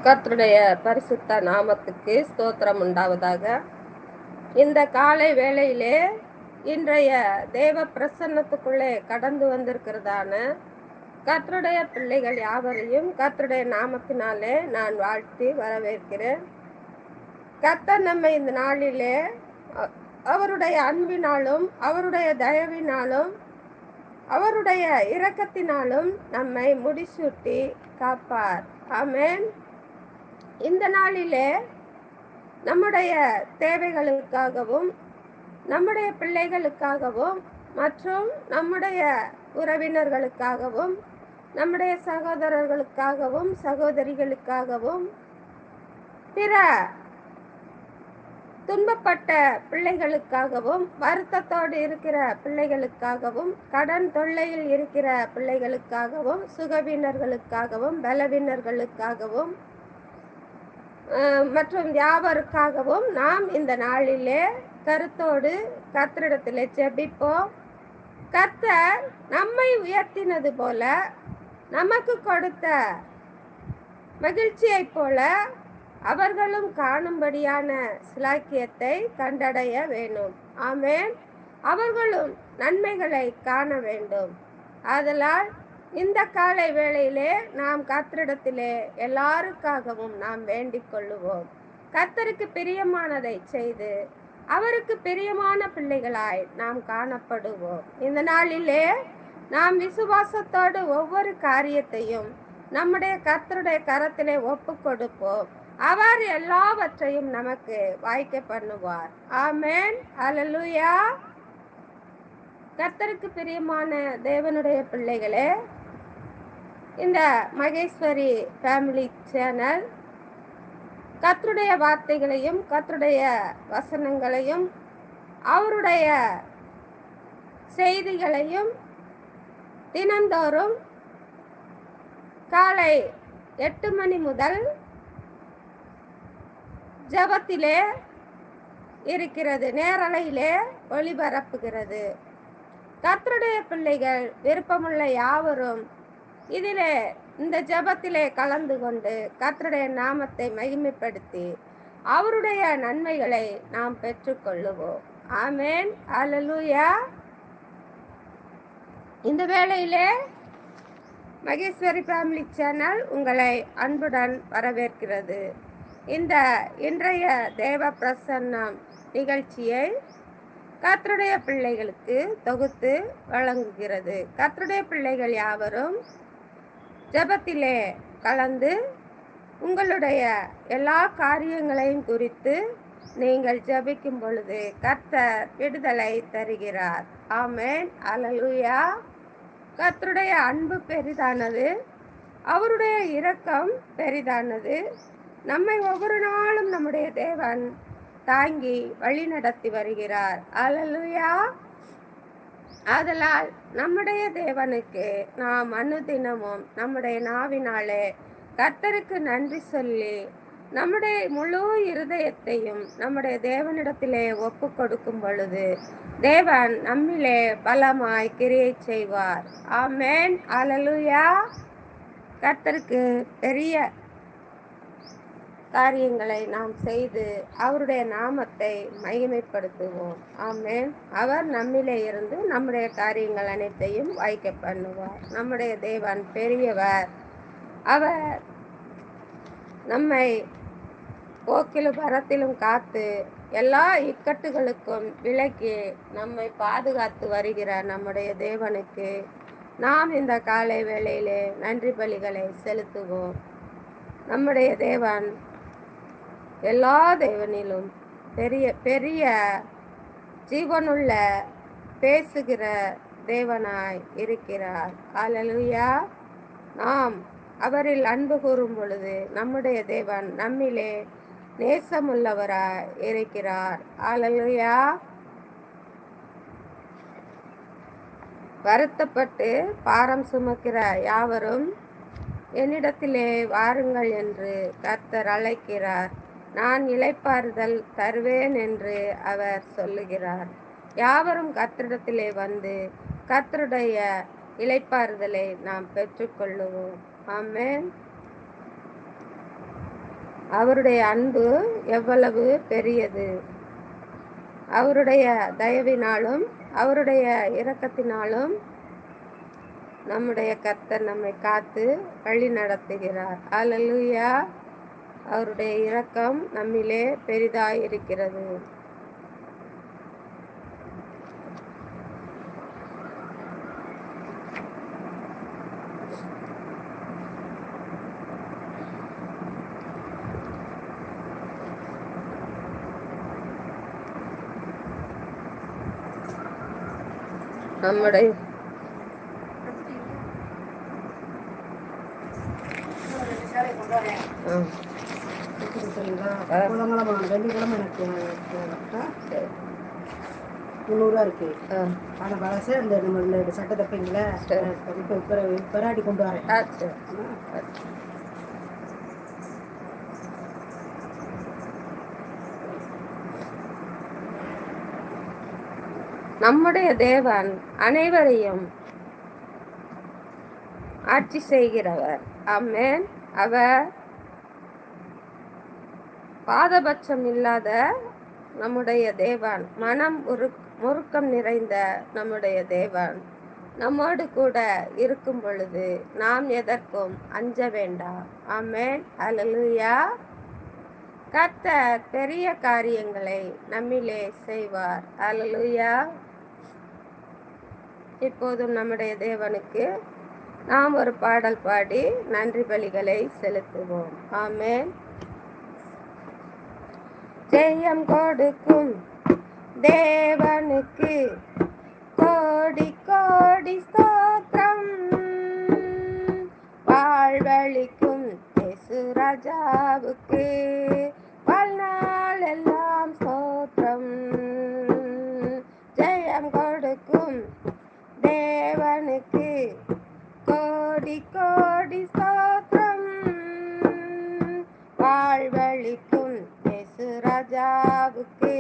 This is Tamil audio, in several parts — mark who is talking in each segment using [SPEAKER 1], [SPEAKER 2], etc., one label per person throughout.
[SPEAKER 1] கர்த்தருடைய பரிசுத்த நாமத்துக்கு ஸ்தோத்திரம் உண்டாவதாக. இந்த காலை வேளையிலே இன்றைய தேவ பிரசன்னத்துக்குள்ளே கடந்து வந்திருக்கிறதான கர்த்தருடைய பிள்ளைகள் யாவரையும் கர்த்தருடைய நாமத்தினாலே நான் வாழ்த்தி வரவேற்கிறேன். கர்த்தர் நம்மை இந்த நாளிலே அவருடைய அன்பினாலும் அவருடைய தயவினாலும் அவருடைய இரக்கத்தினாலும் நம்மை முடிசூட்டி காப்பார். ஆமென். இந்த நாளிலே நம்முடைய தேவைகளுக்காகவும் நம்முடைய பிள்ளைகளுக்காகவும் மற்றும் நம்முடைய உறவினர்களுக்காகவும் நம்முடைய சகோதரர்களுக்காகவும் சகோதரிகளுக்காகவும் பிற துன்பப்பட்ட பிள்ளைகளுக்காகவும் வருத்தத்தோடு இருக்கிற பிள்ளைகளுக்காகவும் கடன் தொல்லையில் இருக்கிற பிள்ளைகளுக்காகவும் சுகவீனர்களுக்காகவும் பலவீனர்களுக்காகவும் மற்றும் யாவருக்காகவும் நாம் இந்த நாளிலே கருத்தோடு கர்த்தரிடத்திலே ஜெபிப்போம். கர்த்தர் நம்மை உயர்த்தினது போல நமக்கு கொடுத்த மகிழ்ச்சியை போல அவர்களும் காணும்படியான சிலாக்கியத்தை கண்டடைய வேண்டும். ஆமென். அவர்களும் நன்மைகளை காண வேண்டும். ஆதலால் இந்த காலை வேளையிலே நாம் கர்த்தரிடத்திலே எல்லாருக்காகவும் நாம் வேண்டிக் கொள்ளுவோம். கர்த்தருக்கு பிரியமானதை செய்து அவருக்கு பிரியமான பிள்ளைகளாய் நாம் காணப்படுவோம். இந்த நாளிலே நாம் விசுவாசத்தோடு ஒவ்வொரு காரியத்தையும் நம்முடைய கர்த்தருடைய கரத்திலே ஒப்பு கொடுப்போம். அவர் எல்லாவற்றையும் நமக்கு வாய்க்க பண்ணுவார். ஆமென். அல்லேலூயா. கர்த்தருக்கு பிரியமான தேவனுடைய பிள்ளைகளே, இந்த மகேஸ்வரி ஃபேமிலி சேனல் கர்த்தருடைய வார்த்தைகளையும் கர்த்தருடைய வசனங்களையும் அவருடைய செய்திகளையும் தினந்தோறும் காலை 8 மணி முதல் ஜெபத்திலே இருக்கிறது, நேரலையிலே ஒளிபரப்புகிறது. கர்த்தருடைய பிள்ளைகள் விருப்பமுள்ள யாவரும் இதிலே இந்த ஜெபத்திலே கலந்து கொண்டு கர்த்தருடைய நாமத்தை மகிமைப்படுத்தி அவருடைய நன்மைகளை நாம் பெற்றுக்கொள்ளுவோம். ஆமென். அல்லேலூயா. இந்த வேளையிலே மகேஸ்வரி ஃபேமிலி சேனல் உங்களை அன்புடன் வரவேற்கிறது. இந்த இன்றைய தேவ பிரசன்னம் நிகழ்ச்சியை கர்த்தருடைய பிள்ளைகளுக்கு தொகுத்து வழங்குகிறது. கர்த்தருடைய பிள்ளைகள் யாவரும் ஜெபத்திலே கலந்து உங்களுடைய எல்லா காரியங்களையும் குறித்து நீங்கள் ஜெபிக்கும் பொழுது கர்த்தர் விடுதலை தருகிறார். ஆமென். அல்லேலூயா. கர்த்தருடைய அன்பு பெரிதானது, அவருடைய இரக்கம் பெரிதானது. நம்மை ஒவ்வொரு நாளும் நம்முடைய தேவன் தாங்கி வழி நடத்தி வருகிறார். அல்லேலூயா. ஆதலால் நம்முடைய தேவனுக்கு நாம் அனுதினமும் நம்முடைய நாவினாலே கர்த்தருக்கு நன்றி சொல்லி நம்முடைய முழு இருதயத்தையும் நம்முடைய தேவனிடத்திலே ஒப்பு கொடுக்கும் பொழுது தேவன் நம்மிலே பலமாய் கிரியை செய்வார். ஆமென். அல்லேலூயா. கர்த்தருக்கு பெரிய காரியங்களை நாம் செய்து அவருடைய நாமத்தை மகிமைப்படுத்துவோம். ஆமென். அவர் நம்மிலே இருந்து நம்முடைய காரியங்கள் அனைத்தையும் வாய்க்க பண்ணுவார். நம்முடைய தேவன் பெரியவர். அவர் நம்மை போக்கிலும் பரத்திலும் காத்து எல்லா இக்கட்டுகளுக்கும் விலக்கி நம்மை பாதுகாத்து வருகிற நம்முடைய தேவனுக்கு நாம் இந்த காலை வேளையிலே நன்றி பலிகளை செலுத்துவோம். நம்முடைய தேவன் எல்லா தேவனிலும் பெரிய பெரிய ஜீவனுள்ள பேசுகிற தேவனாய் இருக்கிறார். அல்லேலூயா. நாம் அவரில் அன்பு கூறும் பொழுது நம்முடைய தேவன் நம்மிலே நேசமுள்ளவராய் இருக்கிறார். அல்லேலூயா. வருத்தப்பட்டு பாரம் சுமக்கிற யாவரும் என்னிடத்திலே வாருங்கள் என்று கர்த்தர் அழைக்கிறார். நான் இளைப்பாறுதல் தருவேன் என்று அவர் சொல்லுகிறார். யாவரும் கர்த்தரிடத்திலே வந்து கர்த்தருடைய இளைப்பாறுதலை நாம் பெற்றுக்கொள்ளுவோம். ஆமென். அவருடைய அன்பு எவ்வளவு பெரியது! அவருடைய தயவினாலும் அவருடைய இரக்கத்தினாலும் நம்முடைய கர்த்தர் நம்மை காத்து வழி நடத்துகிறார். அல்லேலூயா! அவருடைய இரக்கம் நம்மிலே பெரிதாயிருக்கிறது. நம்முடைய
[SPEAKER 2] வெள்ளிக்கிழமை எனக்கு 300 இருக்கு. ஆனால் பழசு அந்த நம்ம சட்டை தப்பீங்களே இப்போ பெராட்டி கொண்டு வரேன்.
[SPEAKER 1] நம்முடைய தேவன் அனைவரையும் ஆட்சி செய்கிறவர். ஆமென். அவர் பாதபட்சம் இல்லாத நம்முடைய தேவன், மனம் முறுக்கம் நிறைந்த நம்முடைய தேவன் நம்மோடு கூட இருக்கும் பொழுது நாம் எதற்கும் அஞ்ச வேண்டாம். ஆமென். அல்லேலூயா! கர்த்தர் பெரிய காரியங்களை நம்மிலே செய்வார். அல்லேலூயா! இப்போதும் நம்முடைய தேவனுக்கு நாம் ஒரு பாடல் பாடி நன்றி பலிகளை செலுத்துவோம். ஆமென். ஜெயம் கொடுக்கும் தேவனுக்கு கோடி கோடி ஸ்தோத்திரம். வாழ்வழிக்கும் இயேசு ராஜாவுக்கு வாழ்நாள் எல்லாம் ஸ்தோத்திரம். ஜெயம் கொடுக்கும் தேவனுக்கு கோடி கோடி ஸ்தோத்திரம். வாழ்வழிக்கும் இயேசு ராஜாவுக்கு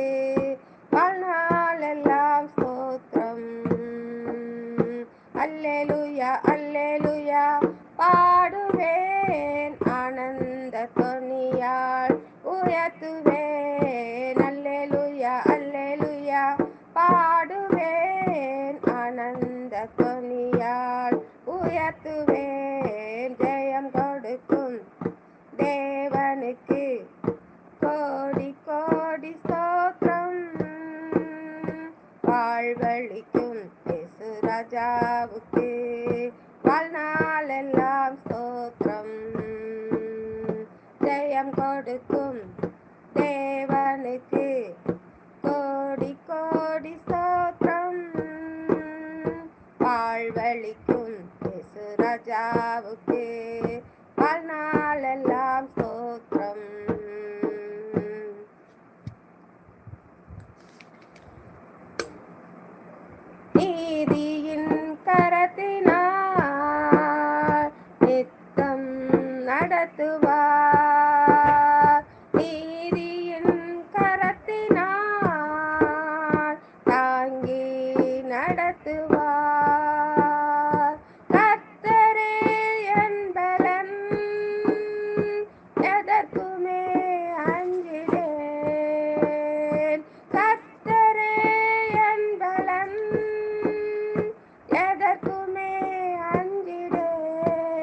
[SPEAKER 1] வாழ்நாள் எல்லாம் ஸ்தோத்திரம். அல்லேலூயா அல்லேலூயா பாடுவேன், ஆனந்த தொனியால் உயர்த்துவேன். அல்லேலூயா அல்லேலூயா பாடுவேன், ஆனந்த தொனியால் உயர்த்துவேன். ஜெயம் கொடுக்கும் தேவனுக்கு கோடி கோடி ஸ்தோத்திரம். வாழ்வழிக்கும் இயேசு ராஜாவுக்கு வாழ்நாள் எல்லாம் ஸ்தோத்திரம். ஜெயம் கொடுக்கும் தேவனுக்கு கோடி கோடி ஸ்தோத்திரம். வாழ்வழிக்கும் இயேசு ராஜாவுக்கு வாழ்நாள் எல்லாம் ஸ்தோத்திரம். நீதியின் கரத்தினார் நித்தம் நடத்துவார். நீதியின் கரத்தினார் தாங்கி நடத்துவார். கர்த்தரே என் பலன், எதற்குமே அஞ்சிடேன். கர்த்தரே என் பலன், எதற்குமே அஞ்சிடேன்.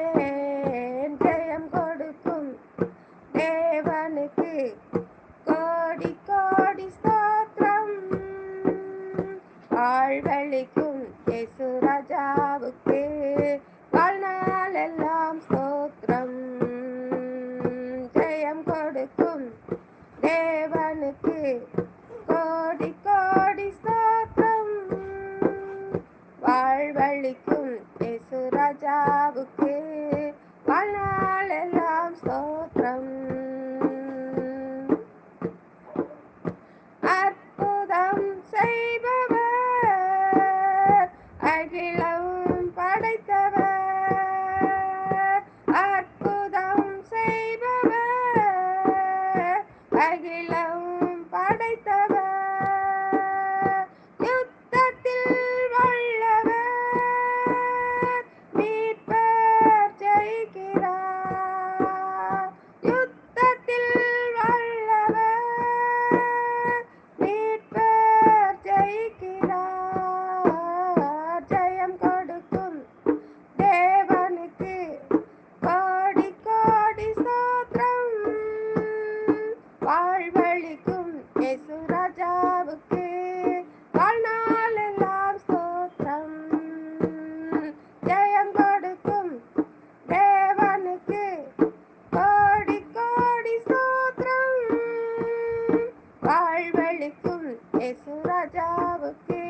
[SPEAKER 1] ஜெயம் கொடுக்கும் தேவனுக்கு கோடி கோடி ஸ்தோத்திரம். வாழ்வழிக்கும் இயேசு ராஜாவுக்கு வாழ்நாள் எல்லாம் ஸ்தோத்திரம். ஜெயம் கொடுக்கும் தேவனுக்கு கோடி கோடி ஸ்தோத்திரம். வாழ்வழிக்கும் இயேசு ராஜாவுக்கு வாழ்நாள் எல்லாம் ஸ்தோத்திரம். அற்புதம் செய்பவர், அகிலம் படைத்தவர். அற்புதம் செய்பவர், அகிலம் படைத்தவர். யுத்தத்தில் வல்லவர், மீட்பர் ஜெயிக்கிறார். யுத்தத்தில் வாழ்வழிக்கும் இயேசு ராஜாவுக்கு வாழ்நாளெல்லாம் ஸ்தோத்திரம். ஜெயம் கொடுக்கும் தேவனுக்கு கோடி கோடி ஸ்தோத்திரம். வாழ்வழிக்கும் இயேசு ராஜாவுக்கு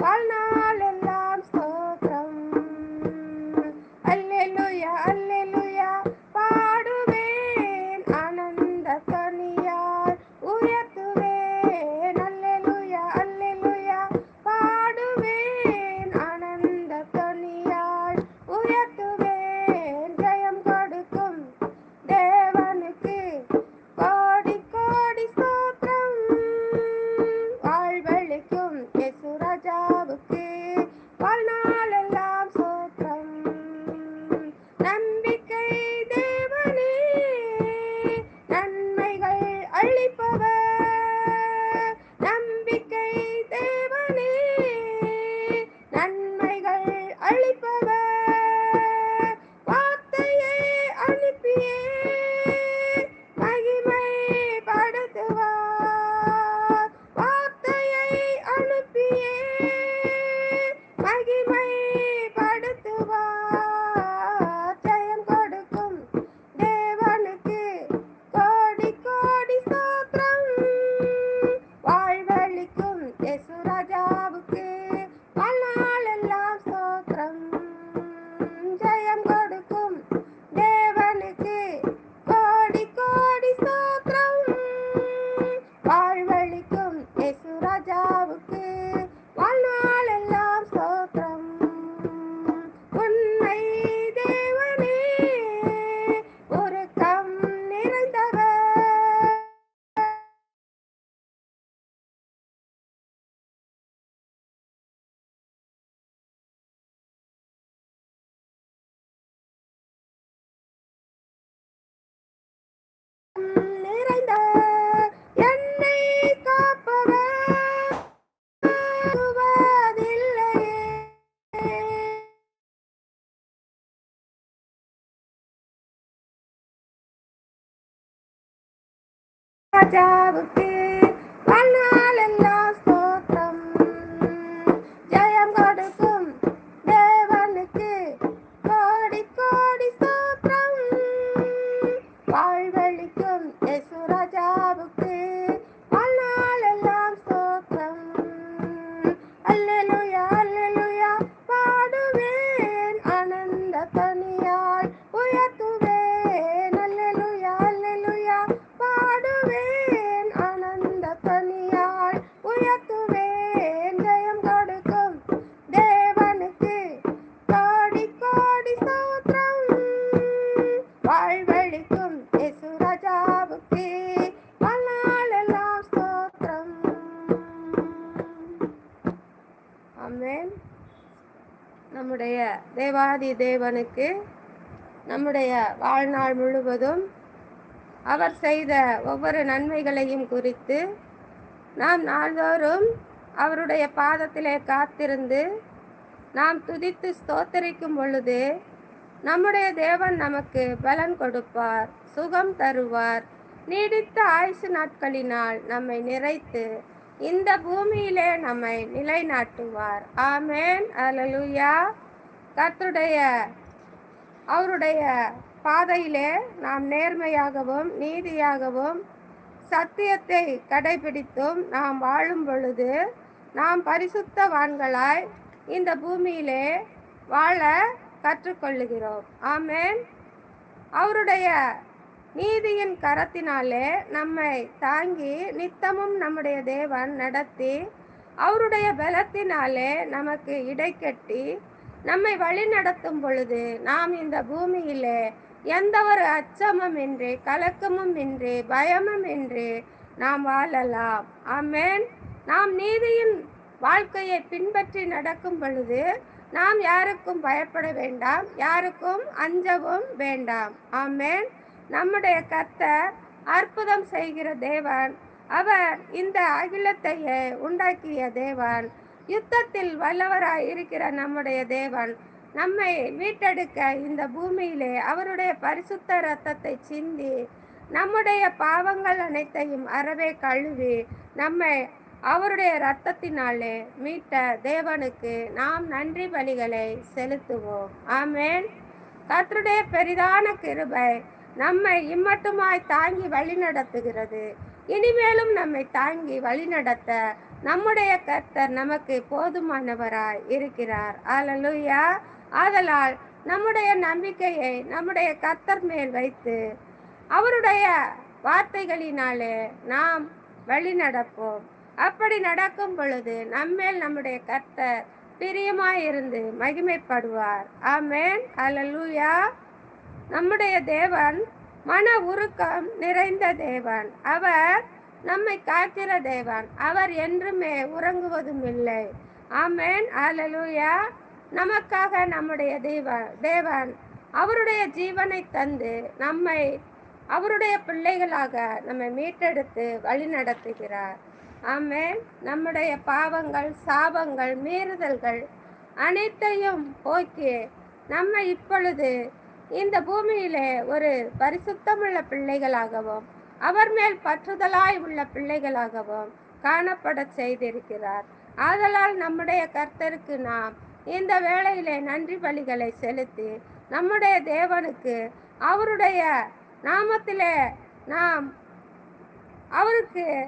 [SPEAKER 1] வாழ்நாளெல்லாம் ஸ்தோத்திரம். அல்லேலூயா அல்லேலூயா பாடுவேன் ஆனந்த கனியால் உயர்த்துவேன். அல்லேலூயா அல்லேலூயா பாடுவேன் ஆனந்த கனியால் உயர்த்துவேன். ஜெயம் கொடுக்கும் தேவனுக்கு கோடி கோடி ஸ்தோத்திரம். வாழ்வழிக்கும் இயேசு ராஜாவுக்கு வாழ்நாளெல்லாம் ஸ்தோத்திரம். நம்பிக்கை தேவனே நன்மைகள் அளிப்பவர். நம்பிக்கை தேவனே நன்மைகள் அளிப்பவர். வார்த்தையை அனுப்பியே மகிமைப்படுத்துவார். வார்த்தையை அனுப்பியே மகிமைப்படுத்துவார். ஜெயம் கொடுக்கும் தேவனுக்கு கோடி கோடி ஸ்தோத்திரம். வாழ்வழிக்கும் இயேசு ராஜாவுக்கு வாழ்நாளெல்லாம் ஸ்தோத்திரம். ஜெயம் கொடுக்கும் தேவனுக்கு கோடி கோடி ஸ்தோத்திரம். வாழ்வழிக்கும் இயேசு ராஜாவுக்கு வாழ்நாளெல்லாம் ஸ்தோத்திரம். உண்மை தேவனே உருக்கம் நிறைந்தவர். நிறைந்த என்னை காப்பவர் வருவதில்லையே. ராஜாவுக்கு வாழ்நாளெல்லாம் ஸ்தோத்திரம். ஜெயம் கொடுக்கும் தேவனுக்கு கோடி கோடி ஸ்தோத்திரம். வாழ்வழிக்கும் இயேசு ராஜாவுக்கு வாழ்நாளெல்லாம் ஸ்தோத்திரம். அல்லேலூயா அல்லேலூயா பாடுவேன் ஆனந்த கனியால் உயர்த்துவேன். அல்லேலூயா அல்லேலூயா பாடுவேன் ஆனந்த கனியால் உயர்த்துவேன். ஜெயம் கொடுக்கும் தேவனுக்கு கோடி கோடி ஸ்தோத்திரம். வாழ்வழிக்கும் இயேசு ராஜாவுக்கு வாழ்நாளெல்லாம் ஸ்தோத்திரம். ஆமென். நம்முடைய தேவாதி தேவனுக்கு நம்முடைய வாழ்நாள் முழுவதும் அவர் செய்த ஒவ்வொரு நன்மைகளையும் குறித்து நாம் நாள்தோறும் அவருடைய பாதத்திலே காத்திருந்து நாம் துதித்து ஸ்தோத்தரிக்கும் பொழுது நம்முடைய தேவன் நமக்கு பலன் கொடுப்பார், சுகம் தருவார், நீடித்த ஆயுசு நாட்களினால் நம்மை நிறைத்து இந்த பூமியிலே நம்மை நிலைநாட்டுவார். ஆமென். அல்லேலூயா. கர்த்தருடைய அவருடைய பாதையிலே நாம் நேர்மையாகவும் நீதியாகவும் சத்தியத்தை கடைபிடித்தும் நாம் வாழும் பொழுது நாம் பரிசுத்தவான்களாய் இந்த பூமியிலே வாழ கற்றுக்கொள்ளுகிறோம். ஆமென். அவருடைய நீதியின் கரத்தினாலே நம்மை தாங்கி நித்தமும் நம்முடைய தேவன் நடத்தி அவருடைய பலத்தினாலே நமக்கு இடைக்கட்டி நம்மை வழி நடத்தும் பொழுது நாம் இந்த பூமியிலே எந்த ஒரு அச்சமும் இன்றி கலக்கமும் இன்றி பயமும் இன்றி நாம் வாழலாம். ஆமென். நாம் நீதியின் வாழ்க்கையை பின்பற்றி நடக்கும் பொழுது நாம் யாருக்கும் பயப்பட வேண்டாம், யாருக்கும் அஞ்சவும் வேண்டாம். ஆமென். நம்முடைய கர்த்தர் அற்புதம் செய்கிற தேவன். அவர் இந்த அகிலத்தையே உண்டாக்கிய தேவன். யுத்தத்தில் வல்லவராய் இருக்கிற நம்முடைய தேவன் நம்மை மீட்டெடுக்க இந்த பூமியிலே அவருடைய பரிசுத்த இரத்தத்தை சிந்தி நம்முடைய பாவங்கள் அனைத்தையும் அறவே கழுவி நம்மை அவருடைய இரத்தத்தினாலே மீட்ட தேவனுக்கு நாம் நன்றி பலிகளை செலுத்துவோம். ஆமென். கர்த்தருடைய பெரிதான கிருபை நம்மை இம்மட்டுமாய் தாங்கி வழிநடத்துகிறது. இனிமேலும் நம்மை தாங்கி வழிநடத்த நம்முடைய கர்த்தர் நமக்கு போதுமானவராய் இருக்கிறார். அல்லேலூயா. ஆதலால் நம்முடைய நம்பிக்கையை நம்முடைய கர்த்தர் மேல் வைத்து அவருடைய வார்த்தைகளினாலே நாம் வழி நடப்போம். அப்படி நடக்கும் பொழுது நம்மேல் நம்முடைய கர்த்தர் பிரியமாயிருந்து மகிமைப்படுவார். ஆமென். அல்லேலூயா. நம்முடைய தேவன் மன உருக்கம் நிறைந்த தேவன். அவர் நம்மை காக்கிற தேவன். அவர் என்றுமே உறங்குவதும் இல்லை. ஆமென். அல்லேலூயா. நமக்காக நம்முடைய தேவன் அவருடைய ஜீவனை தந்து நம்மை அவருடைய பிள்ளைகளாக நம்மை மீட்டெடுத்து வழி நடத்துகிறார். ஆமென். நம்முடைய பாவங்கள், சாபங்கள், மீறுதல்கள் அனைத்தையும் போக்கி நம்மை இப்பொழுது இந்த பூமியிலே ஒரு பரிசுத்தமுள்ள பிள்ளைகளாகவும் அவர் மேல் பற்றுதலாய் உள்ள பிள்ளைகளாகவும் காணப்பட செய்திருக்கிறார். ஆதலால் நம்முடைய கர்த்தருக்கு நாம் இந்த வேளையிலே நன்றி பலிகளை செலுத்தி நம்முடைய தேவனுக்கு அவருடைய நாமத்திலே நாம் அவருக்கு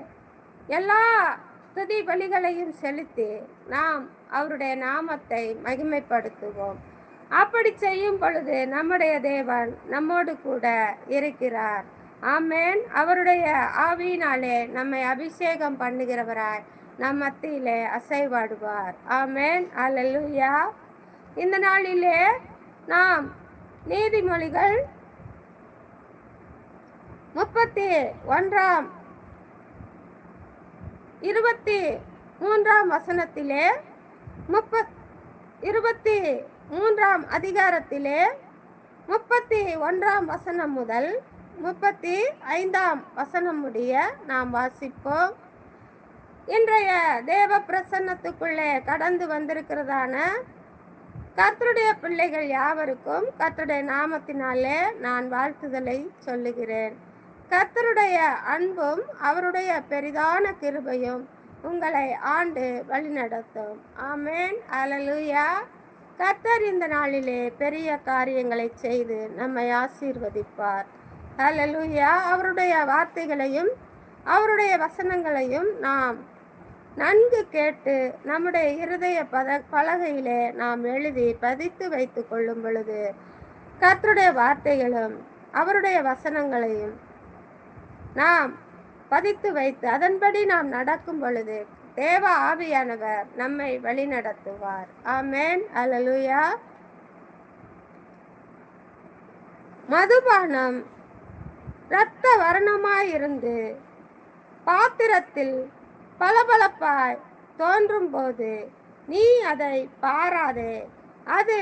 [SPEAKER 1] எல்லா துதி பலிகளையும் செலுத்தி நாம் அவருடைய நாமத்தை மகிமைப்படுத்துவோம். அப்படி செய்யும் பொழுது நம்முடைய தேவன் நம்மோடு கூட இருக்கிறார். ஆமென். அவருடைய ஆவியினாலே நம்மை அபிஷேகம் பண்ணுகிறவராய் நம் மத்தியிலே அசைவாடுவார். ஆமென். அல்லேலூயா. இந்த நாளிலே நாம் நீதிமொழிகள் 23 வசனத்திலே 23 அதிகாரத்திலே 31 வசனம் முதல் 35 வசனம் முடிய நாம் வாசிப்போம். இன்றைய தேவ பிரசன்னத்துக்குள்ளே கடந்து வந்திருக்கிறதான கர்த்தருடைய பிள்ளைகள் யாவருக்கும் கர்த்தருடைய நாமத்தினாலே நான் வாழ்த்துதலை சொல்லுகிறேன். கர்த்தருடைய அன்பும் அவருடைய பெரிதான கிருபையும் உங்களை ஆண்டு வழிநடத்தும். ஆமென். அல்லேலூயா. கர்த்தர் இந்த நாளிலே பெரிய காரியங்களை செய்து நம்மை ஆசீர்வதிப்பார். அல்லேலூயா. அவருடைய வார்த்தைகளையும் அவருடைய வசனங்களையும் நாம் நன்கு கேட்டு நம்முடைய இருதய பலகையிலே நாம் எழுதி பதித்து வைத்து கொள்ளும் பொழுது கர்த்தருடைய வார்த்தைகளும் அவருடைய வசனங்களையும் நாம் பதித்து வைத்து அதன்படி நாம் நடக்கும் பொழுது தேவ ஆவியானவர் நம்மை வழி நடத்துவார். ஆமென். அல்லேலூயா. மதுபானம் இரத்த வர்ணமாயிருந்து பாத்திரத்தில் பளபளப்பாய் தோன்றும் போது நீ அதை பாராதே, அது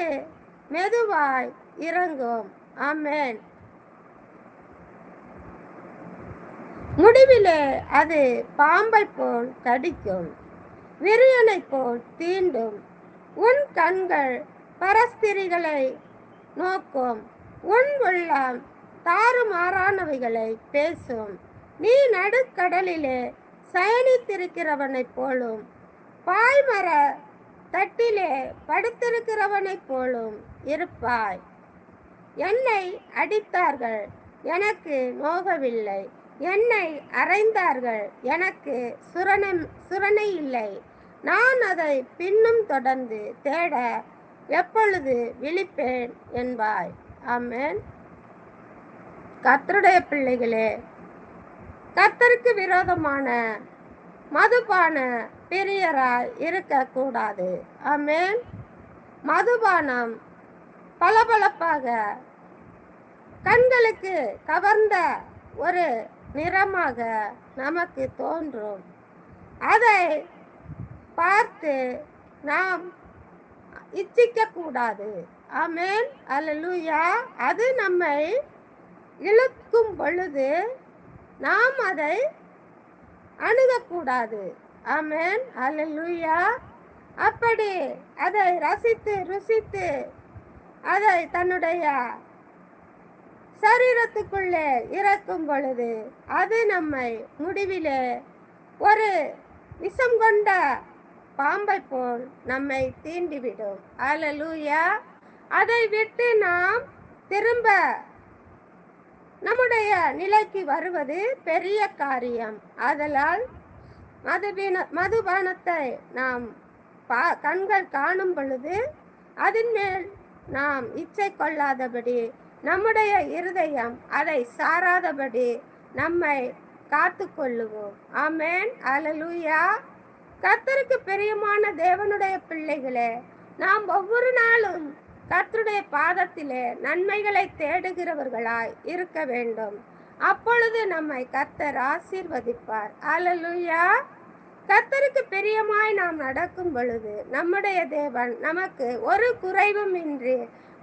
[SPEAKER 1] மெதுவாய் இறங்கும். ஆமென். முடிவிலே அது பாம்பை போல் கடிக்கும், விரியனை போல் தீண்டும். உன் கண்கள் பரஸ்திரிகளை நோக்கும், உன் உள்ளம் தாறுமாறானவைகளை பேசும். நீ நடுக்கடலிலே சயனித்திருக்கிறவனைப் போலும் பாய்மர தட்டிலே படுத்திருக்கிறவனைப் போலும் இருப்பாய். என்னை அடித்தார்கள், எனக்கு நோகவில்லை. என்னை அறைந்தார்கள், எனக்கு சுரணை இல்லை. நான் அதை பின்னும் தொடர்ந்து தேட எப்பொழுது விழிப்பேன் என்பாய். ஆமென். கர்த்தருடைய பிள்ளைகளே, கர்த்தருக்கு விரோதமான மதுபான பிரியராய் இருக்கக்கூடாது. ஆமென். மதுபானம் பளபளப்பாக கண்களுக்கு கவர்ந்த ஒரு நிறமாக நமக்கு தோன்றும். அதை பார்த்து நாம் இச்சிக்கக்கூடாது. ஆமென். அல்லேலூயா. அது நம்மை இழுக்கும் பொழுது நாம் அதை அணுகக்கூடாது. ஆமென். அல்லேலூயா. அப்படி அதை ரசித்து ருசித்து அதை தன்னுடைய சரீரத்துக்குள்ளே இறக்கும் பொழுது அது நம்மை முடிவிலே ஒரு விஷம் கொண்ட பாம்பை போல் நம்மை தீண்டிவிடும். அல்லேலூயா. அதை விட்டு நாம் திரும்ப நம்முடைய நிலைக்கு வருவது பெரிய காரியம். ஆதலால் மதுபானத்தை நாம் கண்கள் காணும் பொழுது அதன் மேல் நாம் இச்சை கொள்ளாதபடி, நம்முடைய இருதயம் அதை சாராதபடி நம்மை காத்து கொள்ளுவோம். ஆமென். அல்லேலூயா. கர்த்தருக்கு பிரியமான தேவனுடைய பிள்ளைகளே, நாம் ஒவ்வொரு நாளும் கர்த்தருடைய பாதத்திலே நன்மைகளை தேடுகிறவர்களாய் இருக்க வேண்டும். அப்பொழுது நம்மை கர்த்தர் ஆசீர்வதிப்பார். அல்லேலூயா. கர்த்தருக்கு பிரியமாய் நாம் நடக்கும் பொழுது நம்முடைய தேவன் நமக்கு ஒரு குறைவும் இன்றி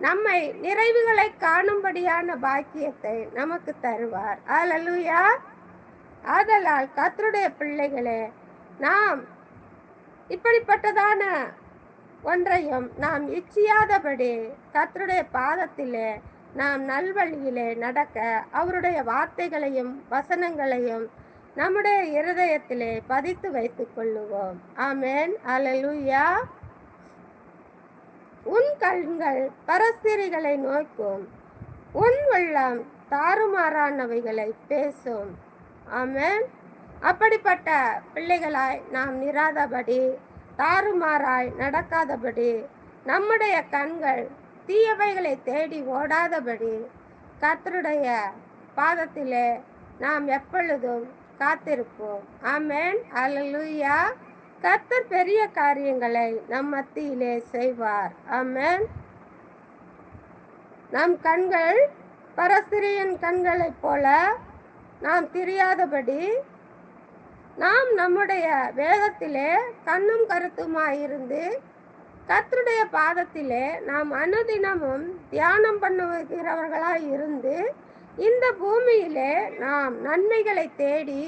[SPEAKER 1] நம்மை நிறைவுகளை காணும்படியான பாக்கியத்தை நமக்கு தருவார். அல்லேலூயா. ஆதலால் கர்த்தருடைய பிள்ளைகளே, நாம் இப்படிப்பட்டதான ஒன்றையும் நாம் இச்சியாதபடி கர்த்தருடைய பாதத்திலே நாம் நல்வழியிலே நடக்க அவருடைய வார்த்தைகளையும் வசனங்களையும் நம்முடைய இருதயத்திலே பதித்து வைத்துக் கொள்ளுவோம். ஆமென். அல்லேலூயா. உன் கண்கள் பரஸ்திரிகளை நோக்கும், உன் உள்ளம் தாறுமாறானவைகளை பேசும். ஆமென். அப்படிப்பட்ட பிள்ளைகளாய் நாம் நிராதபடி, தாறுமாறாய் நடக்காதபடி, நம்முடைய கண்கள் தீயவைகளை தேடி ஓடாதபடி கர்த்தருடைய பாதத்திலே நாம் எப்பொழுதும் காத்திருப்போம். ஆமென். அல்லேலூயா. கர்த்தர் பெரிய காரியங்களை நம் மத்தியிலே செய்வார். ஆமென். நம் கண்கள் பரஸ்திரியின் கண்களைப் போல நாம் தெரியாதபடி நாம் நம்முடைய வேதத்திலே கண்ணும் கருத்துமாயிருந்து கர்த்தருடைய பாதத்திலே நாம் அனுதினமும் தியானம் பண்ணுகிறவர்களாய் இருந்து இந்த பூமியிலே நாம் நன்மைகளை தேடி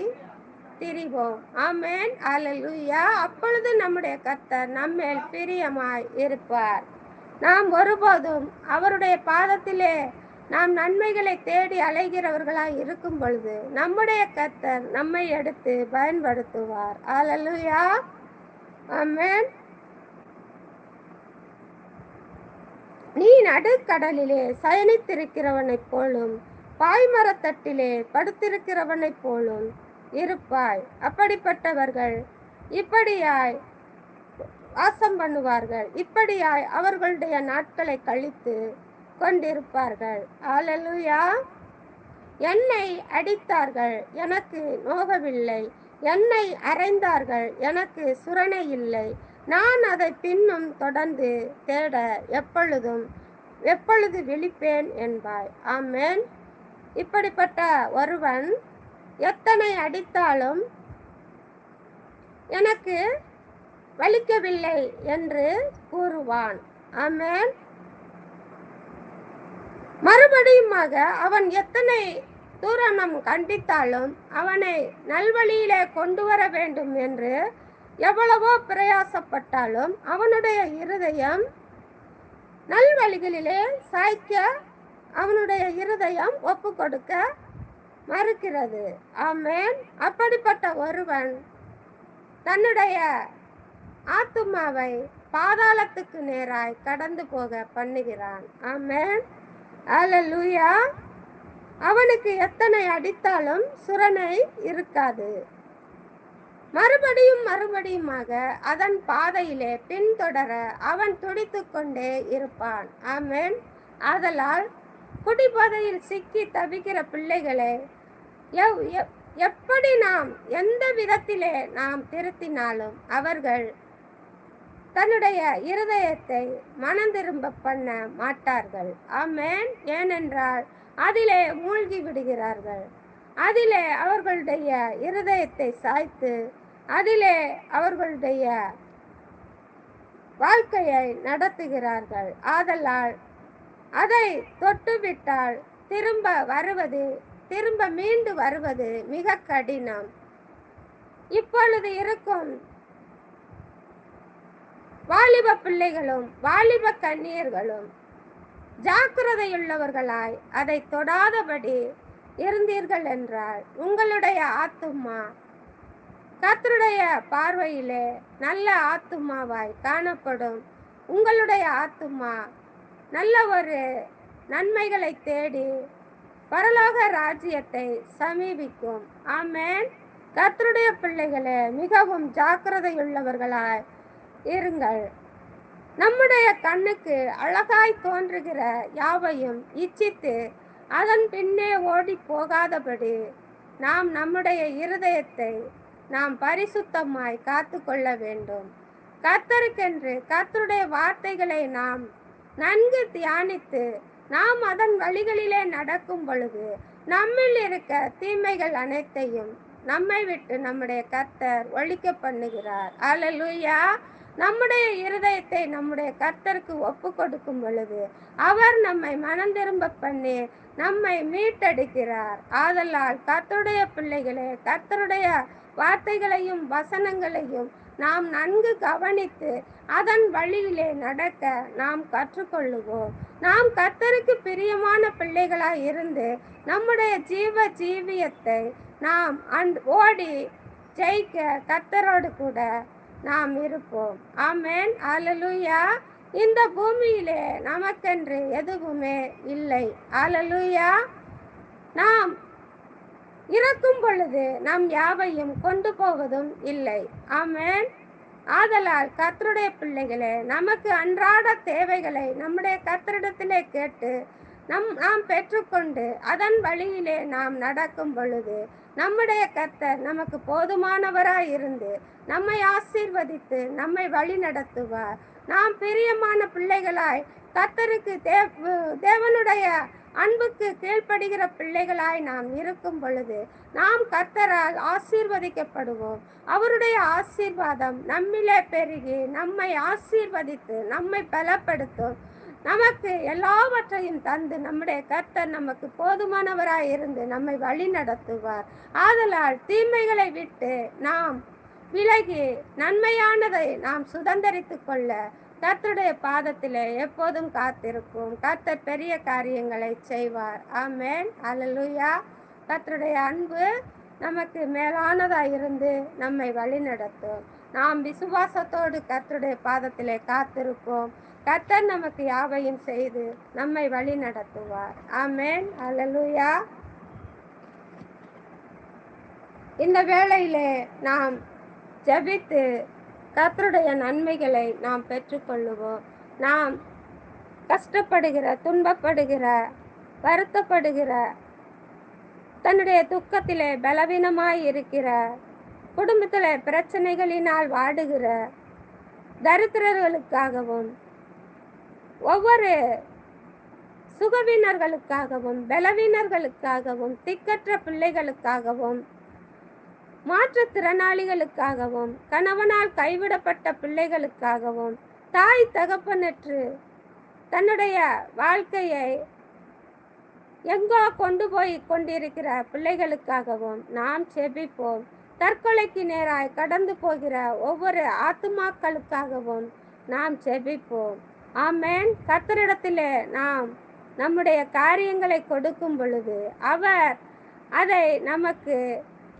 [SPEAKER 1] திரிவோம். ஆமென். அல்லேலூயா. அப்பொழுது நம்முடைய கர்த்தர் நம்மேல் பிரியமாய் இருப்பார். நாம் ஒருபோதும் அவருடைய பாதத்திலே நாம் நன்மைகளை தேடி அலைகிறவர்களாய் இருக்கும் பொழுது நம்முடைய கர்த்தர் நம்மை எடுத்து பயன்படுத்துவார். அல்லேலூயா. ஆமென். நீ நடுக்கடலிலே சயனித்திருக்கிறவனைப் போலும் பாய்மரத்தட்டிலே படுத்திருக்கிறவனைப் போலும் இருப்பாய். அப்படிப்பட்டவர்கள் இப்படியாய் வாசம் பண்ணுவார்கள், இப்படியாய் அவர்களுடைய நாட்களை கழித்து கொண்டிருப்பார்கள். அல்லேலூயா. என்னை அடித்தார்கள், எனக்கு நோகவில்லை. என்னை அறைந்தார்கள், எனக்கு சுரணை இல்லை. நான் அதை பின்னும் தொடர்ந்து தேட எப்பொழுது விழிப்பேன் என்பாய். ஆமென். இப்படிப்பட்ட ஒருவன் எத்தனை அடித்தாலும் எனக்கு வலிக்கவில்லை என்று கூறுவான். ஆமென். மறுபடியுமாக அவன் எத்தனை தூரம் நாம் கண்டித்தாலும் அவனை நல்வழியிலே கொண்டு வர வேண்டும் என்று எவ்வளவோ பிரயாசப்பட்டாலும் அவனுடைய இருதயம் நல்வழிகளிலே சாய்க்க அவனுடைய இருதயம் ஒப்பு கொடுக்க மறுக்கிறது. ஆமென். அப்படிப்பட்ட ஒருவன் தன்னுடைய ஆத்துமாவை பாதாளத்துக்கு நேராய் கடந்து போக பண்ணுகிறான். ஆமென். அல்லேலூயா. அவனுக்கு எத்தனை அடித்தாலும் சுரணை இருக்காது. மறுபடியுமாக அதன் பாதையிலே பின்தொடர அவன் துடித்து கொண்டே இருப்பான். ஆமென். ஆதலால் குடிபோதையில் சிக்கி தவிக்கிற பிள்ளைகளை எப்படி நாம் எந்த விதத்திலே நாம் திருத்தினாலும் அவர்கள் தன்னுடைய இருதயத்தை மனந்திரும்ப பண்ண மாட்டார்கள். ஆமென். ஏனென்றால் அதிலே மூழ்கி விடுகிறார்கள். அதிலே அவர்களுடைய இருதயத்தை சாய்த்து அதிலே அவர்களுடைய வாழ்க்கையை நடத்துகிறார்கள். ஆதலால் அதை தொட்டுவிட்டால் திரும்ப மீண்டு வருவது மிக கடினம். இப்பொழுது இருக்கும் வாலிப பிள்ளைகளும் வாலிப கன்னியர்களும் ஜாக்கிரதையுள்ளவர்களாய் அதை தொடாதபடி இருந்தீர்கள் என்றால் உங்களுடைய ஆத்துமா கர்த்தருடைய பார்வையிலே நல்ல ஆத்துமாவாய் காணப்படும். உங்களுடைய ஆத்துமா நல்ல ஒரு நன்மைகளை தேடி பரலோக ராஜ்யத்தை சமீபிக்கும். ஆமென். கர்த்தருடைய பிள்ளைகளே, மிகவும் ஜாக்கிரதையுள்ளவர்களாய் இருங்கள். நம்முடைய கண்ணுக்கு அழகாய் தோன்றுகிற யாவையும் இச்சித்து அதன் பின்னே ஓடி போகாதபடி நாம் நம்முடைய இருதயத்தை நாம் பரிசுத்தமாய் காத்து கொள்ள வேண்டும். கர்த்தருக்கென்று கர்த்தருடைய வார்த்தைகளை நாம் நன்கு தியானித்து நாம் அதன் வழிகளிலே நடக்கும் பொழுது நம்மில் இருக்க தீமைகள் அனைத்தையும் நம்மை விட்டு நம்முடைய கர்த்தர் ஒழிக்க பண்ணுகிறார். அல்லேலூயா. நம்முடைய இருதயத்தை நம்முடைய கர்த்தருக்கு ஒப்பு கொடுக்கும் பொழுது அவர் நம்மை மனம் திரும்ப பண்ணி நம்மை மீட்டெடுக்கிறார். ஆதலால் கர்த்தருடைய பிள்ளைகளே, கர்த்தருடைய வார்த்தைகளையும் வசனங்களையும் நாம் நன்கு கவனித்து அதன் வழியிலே நடக்க நாம் கற்றுக்கொள்ளுவோம். நாம் கர்த்தருக்கு பிரியமான பிள்ளைகளாய் இருந்து நம்முடைய ஜீவியத்தை நாம் ஓடி ஜெயிக்க கர்த்தரோடு கூட நாம் இருப்போம். ஆமென். அல்லேலூயா. இந்த பூமியிலே நமக்கென்று எதுவுமே இல்லை. அல்லேலூயா. நாம் இறக்கும் பொழுது நம் யாவையும் கொண்டு போவதும் இல்லை. ஆமென். ஆதலால் கர்த்தருடைய பிள்ளைகளே, நமக்கு அன்றாட தேவைகளை நம்முடைய கர்த்தரிடத்திலே கேட்டு நாம் பெற்றுக்கொண்டு அதன் வழியிலே நாம் நடக்கும் பொழுது நம்முடைய கர்த்தர் நமக்கு போதுமானவராய் இருந்து நம்மை ஆசீர்வதித்து நம்மை வழி நடத்துவார். நாம் பிரியமான பிள்ளைகளாய் கர்த்தருக்கு தேவனுடைய அன்புக்கு கீழ்ப்படுகிற பிள்ளைகளாய் நாம் இருக்கும் பொழுது நாம் கர்த்தரால் ஆசீர்வதிக்கப்படுவோம். அவருடைய ஆசீர்வாதம் நம்மிலே பெருகி நம்மை ஆசீர்வதித்து நம்மை பலப்படுத்தும். நமக்கு எல்லாவற்றையும் தந்து நம்முடைய கர்த்தர் நமக்கு போதுமானவராய் இருந்து நம்மை வழி நடத்துவார். ஆதலால் தீமைகளை விட்டு நாம் விலகி நன்மையானதை நாம் சுதந்தரித்து கொள்ள கர்த்தருடைய பாதத்திலே எப்போதும் காத்திருக்கும். கர்த்தர் பெரிய காரியங்களை செய்வார். ஆமென். அல்லேலூயா. கர்த்தருடைய அன்பு நமக்கு மேலானதாக இருந்து நம்மை வழி நடத்தும். நாம் விசுவாசத்தோடு கர்த்தருடைய பாதத்திலே காத்திருப்போம். கர்த்தர் நமக்கு யாவையும் செய்து நம்மை வழி நடத்துவார். ஆமென். அல்லேலூயா. இந்த வேளையிலே நாம் ஜெபித்து கர்த்தருடைய நன்மைகளை நாம் பெற்றுக்கொள்ளுவோம். நாம் கஷ்டப்படுகிற, துன்பப்படுகிற, வருத்தப்படுகிற, தன்னுடைய துக்கத்திலே பலவீனமாய் இருக்கிற, குடும்பத்தில் பிரச்சனைகளினால் வாடுகிற தரித்திரர்களுக்காகவும், ஒவ்வொரு சுகவீனர்களுக்காகவும், பலவீனர்களுக்காகவும், திக்கற்ற பிள்ளைகளுக்காகவும், மாற்றுத்திறனாளிகளுக்காகவும், கணவனால் கைவிடப்பட்ட பிள்ளைகளுக்காகவும், தாய் தகப்பனற்று தன்னுடைய வாழ்க்கையை எங்கோ கொண்டு போய் கொண்டிருக்கிற பிள்ளைகளுக்காகவும் நாம் செபிப்போம். தற்கொலைக்கு நேராய் கடந்து போகிற ஒவ்வொரு ஆத்துமாக்களுக்காகவும் நாம் செபிப்போம். ஆமென். கர்த்தரிடத்திலே நாம் நம்முடைய காரியங்களை கொடுக்கும் பொழுது அவர் அதை நமக்கு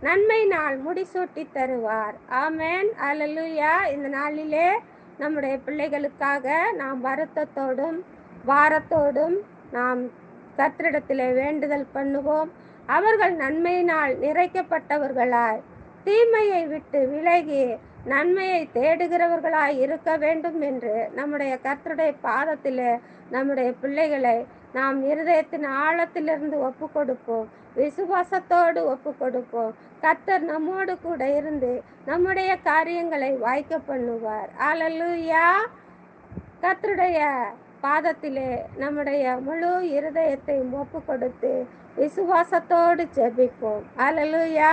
[SPEAKER 1] நன்மை நாள் முடிசூட்டி தருவார். ஆமென். அல்லேலூயா. இந்த நாளிலே நம்முடைய பிள்ளைகளுக்காக நாம் வருத்தத்தோடும் பாரத்தோடும் நாம் கர்த்தரிடத்திலே வேண்டுதல் பண்ணுவோம். அவர்கள் நன்மையினால் நிறைக்கப்பட்டவர்களாய் தீமையை விட்டு விலகி நன்மையை தேடுகிறவர்களாய் இருக்க வேண்டும் என்று நம்முடைய கர்த்தருடைய பாதத்திலே நம்முடைய பிள்ளைகளை நாம் இருதயத்தின் ஆழத்திலிருந்து ஒப்பு கொடுப்போம். விசுவாசத்தோடு ஒப்பு கொடுப்போம். கர்த்தர் நம்மோடு கூட இருந்து நம்முடைய காரியங்களை வாய்க்க பண்ணுவார். அல்லேலூயா. கர்த்தருடைய பாதத்திலே நம்முடைய முழு இருதயத்தை ஒப்பு கொடுத்து விசுவாசத்தோடு ஜெபிப்போம். அல்லேலூயா.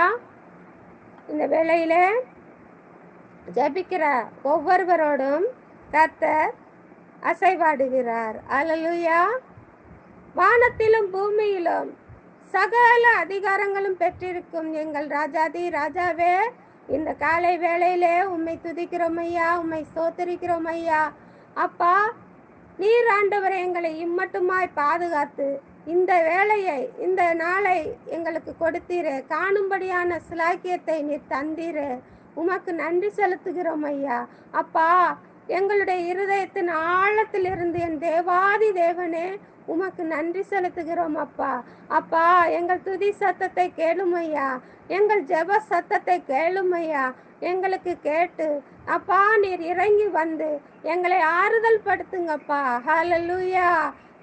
[SPEAKER 1] இந்த வேளையிலே ஜெபிக்கிற ஒவ்வொருவரோடும் கர்த்தர் அசைவாடுகிறார். அல்லேலூயா. வானத்திலும் பூமியிலும் சகல அதிகாரங்களும் பெற்றிருக்கும் எங்கள் ராஜாதி ராஜாவே, இந்த காலை வேளையிலே உம்மை துதிக்கிறோம் ஐயா, உம்மை ஸ்தோத்திரிக்கிறோம் ஐயா. அப்பா, நீர் ஆண்டவரை எங்களை இம்மட்டுமாய் பாதுகாத்து இந்த வேளையை இந்த நாளை எங்களுக்கு கொடுத்தீரே, காணும்படியான சிலாக்கியத்தை நீர் தந்தீரே, உமக்கு நன்றி செலுத்துகிறோம் ஐயா. அப்பா, எங்களுடைய இருதயத்தின் ஆழத்திலிருந்து என் தேவாதி தேவனே உமக்கு நன்றி செலுத்துகிறோம் அப்பா. அப்பா, எங்கள் துதி சத்தத்தை கேளும் ஐயா, எங்கள் ஜெப சத்தத்தை கேளும் ஐயா. எங்களுக்கு கேட்டு அப்பா நீர் இறங்கி வந்து எங்களை ஆறுதல் படுத்துங்கப்பா. ஹல்லேலூயா.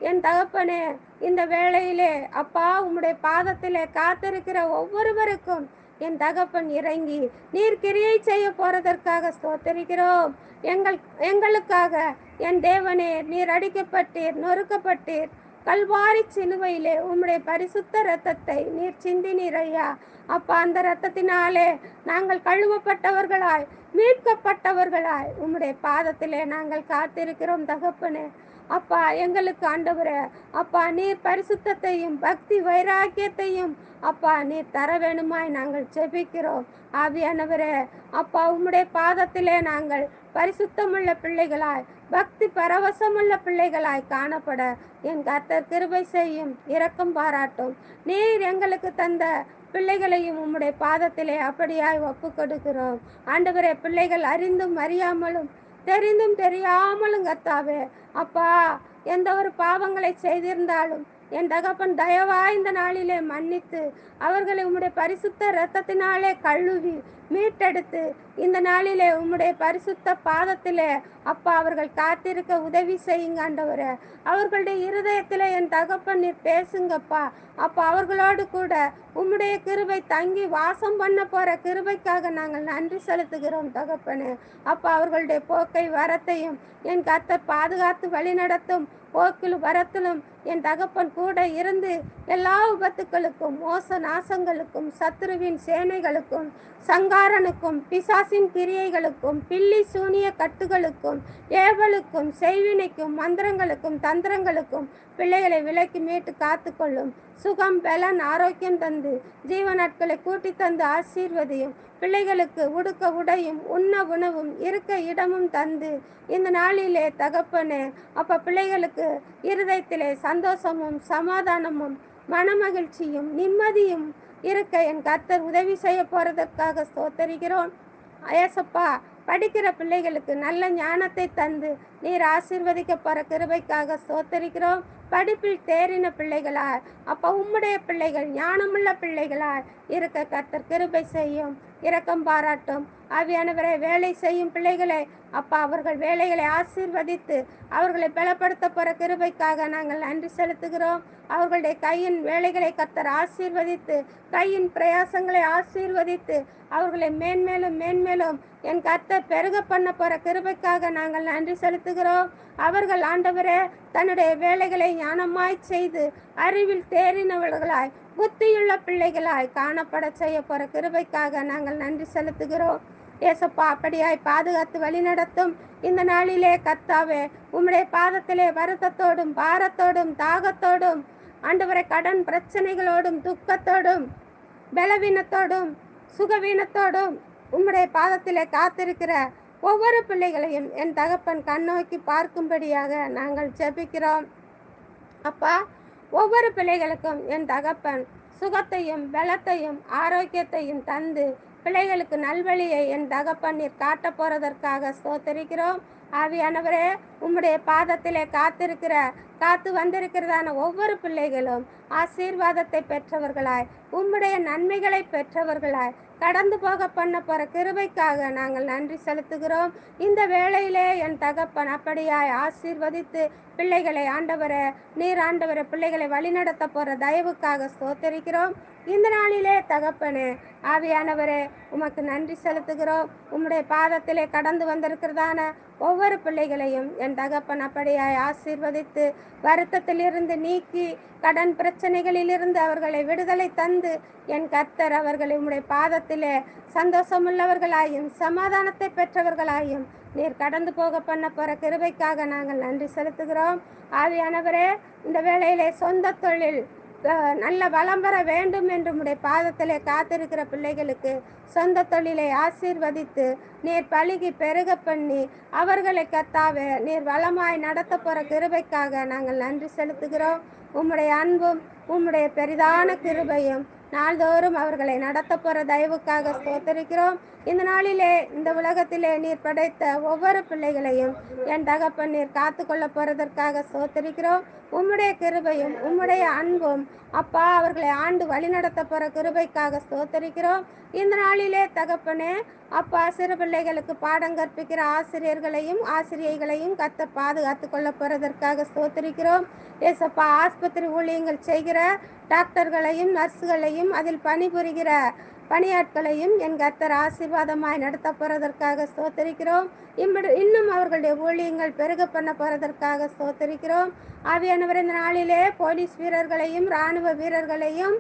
[SPEAKER 1] என் தகப்பனே, இந்த வேளையிலே அப்பா உம்முடைய பாதத்திலே காத்திருக்கிற ஒவ்வொருவருக்கும் என் தகப்பன் இறங்கி நீர் கிரியை செய்ய போறதற்காக ஸ்தோத்தரிக்கிறோம். எங்களுக்காக என் தேவனே நீர் அடிக்கப்பட்டீர், நொறுக்கப்பட்டீர். கல்வாரி சிலுவையிலே உம்முடைய பரிசுத்த இரத்தத்தை நீர் சிந்தினீர் ஐயா. அப்பா, அந்த இரத்தத்தினாலே நாங்கள் கழுவப்பட்டவர்களாய் மீட்கப்பட்டவர்களாய் உம்முடைய பாதத்திலே நாங்கள் காத்திருக்கிறோம் தகப்பனே. அப்பா, எங்களுக்கு ஆண்டவரே அப்பா நீர் பரிசுத்தத்தையும் பக்தி வைராக்கியத்தையும் அப்பா நீர் தர வேணுமாய் நாங்கள் ஜெபிக்கிறோம். ஆவியானவரே அப்பா, உம்முடைய பாதத்திலே நாங்கள் பரிசுத்தமுள்ள பிள்ளைகளாய் பக்தி பரவசமுள்ள பிள்ளைகளாய் காணப்பட என் கர்த்தர் கிருபை செய்யும், இரக்கம் பாராட்டும். நீர் எங்களுக்கு தந்த பிள்ளைகளையும் உம்முடைய பாதத்திலே அப்படியாய் ஒப்பு கொடுக்கிறோம் ஆண்டவரே. பிள்ளைகள் அறிந்தும் அறியாமலும் தெரிந்தும் தெரியாமலும் கர்த்தாவே அப்பா எந்த ஒரு பாவங்களை செய்திருந்தாலும் என் தகப்பன் தயவாய் இந்த நாளிலே மன்னித்து அவர்களை உம்முடைய பரிசுத்த இரத்தத்தினாலே கழுவி மீட்டெடுத்து இந்த நாளிலே உம்முடைய பரிசுத்த பாதத்திலே அப்பா அவர்கள் காத்திருக்க உதவி செய்யுங்க ஆண்டவரே. அவர்களுடைய இருதயத்திலே என் தகப்பன் நீர் பேசுங்கப்பா. அப்பா, அவர்களோடு கூட உம்முடைய கிருபை தங்கி வாசம் பண்ண போற கிருபைக்காக நாங்கள் நன்றி செலுத்துகிறோம் தகப்பனே. அப்பா, அவர்களுடைய போக்கை வரத்தையும் என் கர்த்தர் பாதுகாத்து வழி நடத்தும். போக்கிலும் வரத்திலும் என் தகப்பன் கூட இருந்து எல்லா விபத்துக்களுக்கும் மோச நாசங்களுக்கும் சத்துருவின் சேனைகளுக்கும் சங்காரனுக்கும் பிசாசின் கிரியைகளுக்கும் பில்லி சூனிய கட்டுகளுக்கும் ஏவலுக்கும் செய்வினைக்கும் மந்திரங்களுக்கும் தந்திரங்களுக்கும் பிள்ளைகளை விலக்கி மீட்டு காத்துக்கொள்ளும். சுகம் பலன் ஆரோக்கியம் தந்து ஜீவ நாட்களை கூட்டி தந்து ஆசீர்வதியும். பிள்ளைகளுக்கு உடுக்க உடையும் உண்ண உணவும் இருக்க இடமும் தந்து இந்த நாளிலே தகப்பனே அப்ப பிள்ளைகளுக்கு இருதயத்திலே சந்தோஷமும் சமாதானமும் மனமகிழ்ச்சியும் நிம்மதியும் இருக்க என் கர்த்தர் உதவி செய்ய போறதற்காக ஸ்தோத்தரிக்கிறோம். ஏசப்பா, படிக்கிற பிள்ளைகளுக்கு நல்ல ஞானத்தை தந்து நீர் ஆசீர்வதிக்க போற கிருபைக்காக ஸ்தோத்தரிக்கிறோம். படிப்பில் தேறின பிள்ளைகளாய் அப்பா உம்முடைய பிள்ளைகள் ஞானமுள்ள பிள்ளைகளாய் இருக்க கர்த்தர் கிருபை செய்யும், இரக்கம் பாராட்டும். ஆவியானவரை வேலை செய்யும் பிள்ளைகளை அப்பா அவர்கள் வேலைகளை ஆசீர்வதித்து அவர்களை பலப்படுத்த போற கிருபைக்காக நாங்கள் நன்றி செலுத்துகிறோம். அவர்களுடைய கையின் வேலைகளை கர்த்தர் ஆசீர்வதித்து கையின் பிரயாசங்களை ஆசீர்வதித்து அவர்களை மேன்மேலும் மேன்மேலும் என் கர்த்தர் பெருக பண்ண போற கிருபைக்காக நாங்கள் நன்றி செலுத்துகிறோம். அவர்கள் ஆண்டவரே தன்னுடைய வேலைகளை ஞானமாய் செய்து அறிவில் தேறினவர்களாய் புத்தியுள்ள பிள்ளைகளாய் காணப்பட செய்ய போற கிருபைக்காக நாங்கள் நன்றி செலுத்துகிறோம். ஏசப்பா, அப்படியாய் பாதுகாத்து வழி நடத்தும். இந்த நாளிலே கர்த்தாவே உம்முடைய பாதத்திலே வருத்தத்தோடும் பாரத்தோடும் தாகத்தோடும் ஆண்டவரை கடன் பிரச்சனைகளோடும் துக்கத்தோடும் பலவீனத்தோடும் சுகவீனத்தோடும் உம்முடைய பாதத்திலே காத்திருக்கிற ஒவ்வொரு பிள்ளைகளையும் என் தகப்பன் கண்ணோக்கி பார்க்கும்படியாக நாங்கள் ஜெபிக்கிறோம். அப்பா, ஒவ்வொரு பிள்ளைகளுக்கும் என் தகப்பன் சுகத்தையும் பலத்தையும் ஆரோக்கியத்தையும் தந்து பிள்ளைகளுக்கு நல்வழியை என் தகப்பன் நீர் காட்ட போறதற்காக ஸ்தோத்தரிக்கிறோம். ஆவியானவரே, உம்முடைய பாதத்திலே காத்து வந்திருக்கிறதான ஒவ்வொரு பிள்ளைகளும் ஆசீர்வாதத்தை பெற்றவர்களாய் உம்முடைய நன்மைகளை பெற்றவர்களாய் கடந்து போக பண்ண போற கிருபைக்காக நாங்கள் நன்றி செலுத்துகிறோம். இந்த வேளையிலே என் தகப்பன் அப்படியாய் ஆசீர்வதித்து பிள்ளைகளை ஆண்டவரை நீர் ஆண்டவரை பிள்ளைகளை வழிநடத்த போற தயவுக்காக ஸ்தோத்தரிக்கிறோம். இந்த நாளிலே தகப்பனே ஆவியானவரே உமக்கு நன்றி செலுத்துகிறோம். உம்முடைய பாதத்திலே கடந்து வந்திருக்கிறதான ஒவ்வொரு பிள்ளைகளையும் என் தகப்பன் அப்படியாய் ஆசீர்வதித்து வருத்தத்திலிருந்து நீக்கி கடன் பிரச்சனைகளிலிருந்து அவர்களை விடுதலை தந்து என் கர்த்தர் அவர்களை உம்முடைய பாதத்திலே சந்தோஷமுள்ளவர்களாயும் சமாதானத்தை பெற்றவர்களாயும் நீர் கடந்து போக பண்ண போற கிருபைக்காக நாங்கள் நன்றி செலுத்துகிறோம். ஆவியானவரே, இந்த வேளையிலே சொந்த தொழில் நல்ல வளம் பெற வேண்டும் என்று உம்முடைய பாதத்திலே காத்திருக்கிற பிள்ளைகளுக்கு சொந்த தொழிலை ஆசீர்வதித்து நீர் பலுகி பெருக பண்ணி அவர்களை கர்த்தாவே நீர் வளமாய் நடத்த போகிற கிருபைக்காக நாங்கள் நன்றி செலுத்துகிறோம். உம்முடைய அன்பும் உம்முடைய பெரிதான கிருபையும் நாள்தோறும் அவர்களை நடத்த போகிற தயவுக்காக ஸ்தோத்தரிக்கிறோம். இந்த நாளிலே இந்த உலகத்திலே நீர் படைத்த ஒவ்வொரு பிள்ளைகளையும் என் தகப்பன் நீர் காத்து கொள்ள போகிறதற்காக ஸ்தோத்தரிக்கிறோம். உம்முடைய கிருபையும் உம்முடைய அன்பும் அப்பா அவர்களை ஆண்டு வழி நடத்த போகிற கிருபைக்காக ஸ்தோத்தரிக்கிறோம். இந்த நாளிலே தகப்பனே அப்பா சிறு பிள்ளைகளுக்கு பாடம் கற்பிக்கிற ஆசிரியர்களையும் ஆசிரியைகளையும் கர்த்தர் பாதுகாத்து கொள்ள போகிறதற்காக ஸ்தோத்தரிக்கிறோம். ஏசப்பா ஆஸ்பத்திரி ஊழியங்கள் செய்கிற டாக்டர்களையும் நர்ஸுகளையும் அதில் பணிபுரிகிற பணியாட்களையும் என் கர்த்தர் ஆசீர்வாதமாய் நடத்த போகிறதற்காக ஸ்தோத்தரிக்கிறோம். இன்னும் அவர்களுடைய ஊழியங்கள் பெருக பண்ண போகிறதற்காக ஸ்தோத்தரிக்கிறோம். ஆவியானவர் இந்த நாளிலே போலீஸ் வீரர்களையும் இராணுவ வீரர்களையும்